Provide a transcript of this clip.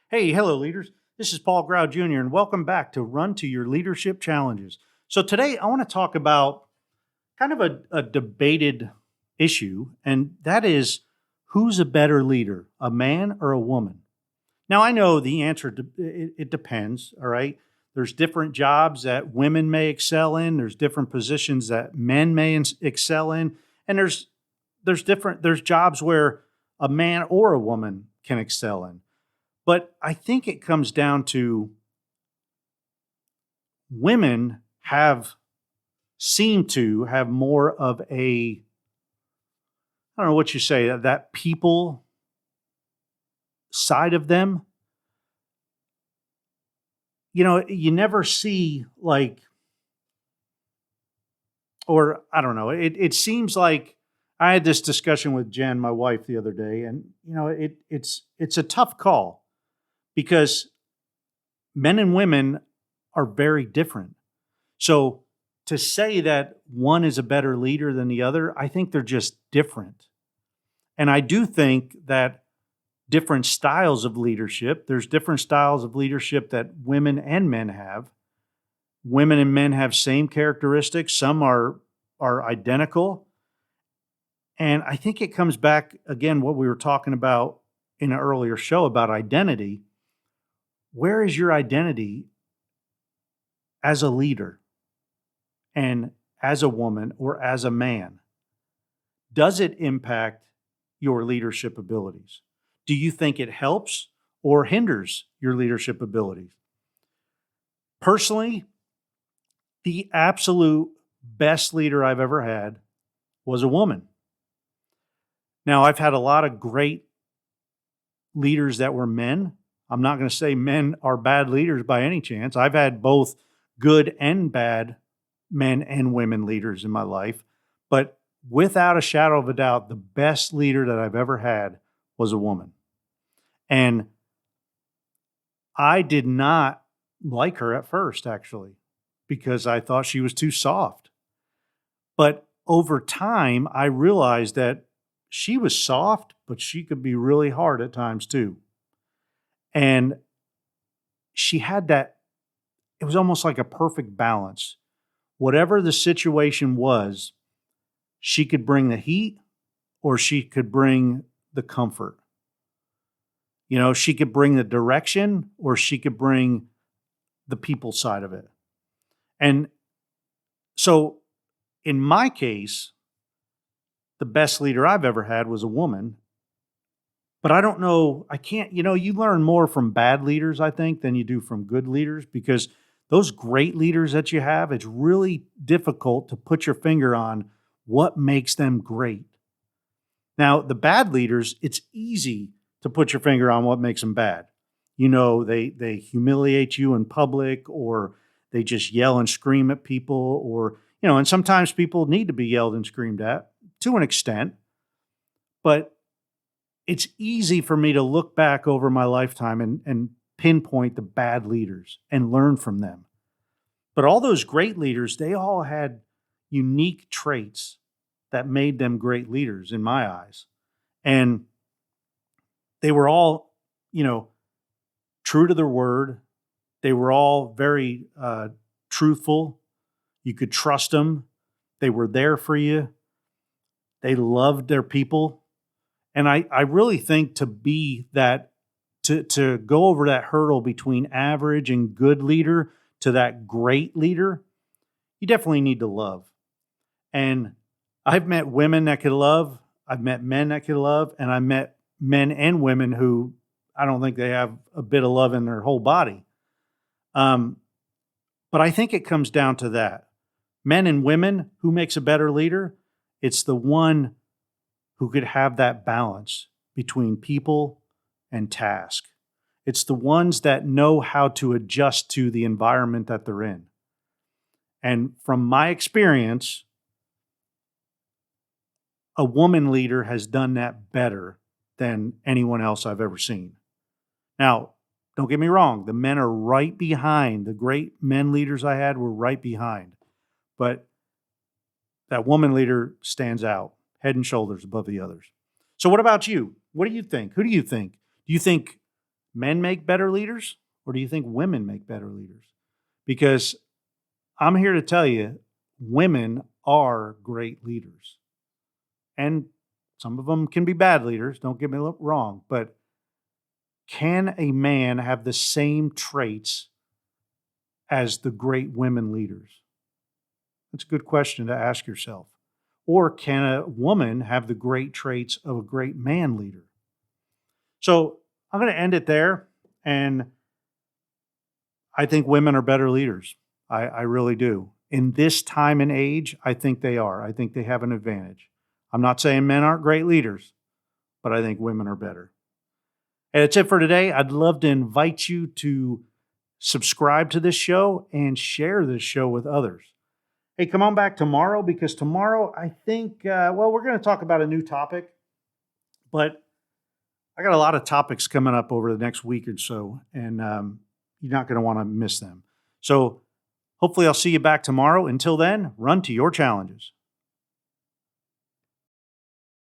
Hey, hello, leaders. This is Paul Grau Jr., and welcome back to Run to Your Leadership Challenges. So, today I want to talk about kind of a debated issue, and that is who's a better leader, a man or a woman? Now, I know the answer, it depends, all right? There's different jobs that women may excel in, there's different positions that men may excel in, and there's jobs where a man or a woman can excel in. But I think it comes down to women have seem to have more of a, I don't know what you say, that people side of them. You know, you never see like, or I don't know, it seems like I had this discussion with Jen, my wife, the other day, and it's a tough call because men and women are very different. So to say that one is a better leader than the other, I think they're just different. And I do think that different styles of leadership, there's different styles of leadership that women and men have. Women and men have same characteristics, some are identical. And I think it comes back again what we were talking about in an earlier show about identity. Where is your identity as a leader and as a woman or as a man? Does it impact your leadership abilities? Do you think it helps or hinders your leadership abilities? Personally, the absolute best leader I've ever had was a woman. Now, I've had a lot of great leaders that were men. I'm not going to say men are bad leaders by any chance. I've had both good and bad men and women leaders in my life. But without a shadow of a doubt, the best leader that I've ever had was a woman. And I did not like her at first, actually, because I thought she was too soft. But over time, I realized that she was soft, but she could be really hard at times too. And she had that, it was almost like a perfect balance. Whatever the situation was, she could bring the heat or she could bring the comfort. You know, she could bring the direction or she could bring the people side of it. And so in my case, the best leader I've ever had was a woman. But I don't know, I can't, you learn more from bad leaders, I think, than you do from good leaders because those great leaders that you have, it's really difficult to put your finger on what makes them great. Now, the bad leaders, it's easy to put your finger on what makes them bad. You know, they humiliate you in public or they just yell and scream at people or, and sometimes people need to be yelled and screamed at to an extent. But it's easy for me to look back over my lifetime and pinpoint the bad leaders and learn from them. But all those great leaders, they all had unique traits that made them great leaders in my eyes. And they were all, true to their word. They were all very truthful. You could trust them. They were there for you. They loved their people. And I really think to be that, to go over that hurdle between average and good leader to that great leader, you definitely need to love. And I've met women that could love, I've met men that could love, and I met men and women who I don't think they have a bit of love in their whole body. Um, but I think it comes down to that. Men and women, who makes a better leader? It's the one who could have that balance between people and task. It's the ones that know how to adjust to the environment that they're in. And from my experience, a woman leader has done that better than anyone else I've ever seen. Now, don't get me wrong, the men are right behind. The great men leaders I had were right behind. But that woman leader stands out head and shoulders above the others. So, what about you? What do you think? Who do you think? Do you think men make better leaders, or do you think women make better leaders? Because I'm here to tell you, women are great leaders. And some of them can be bad leaders, don't get me wrong, but can a man have the same traits as the great women leaders? That's a good question to ask yourself. Or can a woman have the great traits of a great man leader? So I'm going to end it there. And I think women are better leaders. I really do. In this time and age, I think they are. I think they have an advantage. I'm not saying men aren't great leaders, but I think women are better. And that's it for today. I'd love to invite you to subscribe to this show and share this show with others. Hey, come on back tomorrow, because tomorrow I think, we're going to talk about a new topic, but I got a lot of topics coming up over the next week or so, and you're not going to want to miss them. So hopefully I'll see you back tomorrow. Until then, run to your challenges.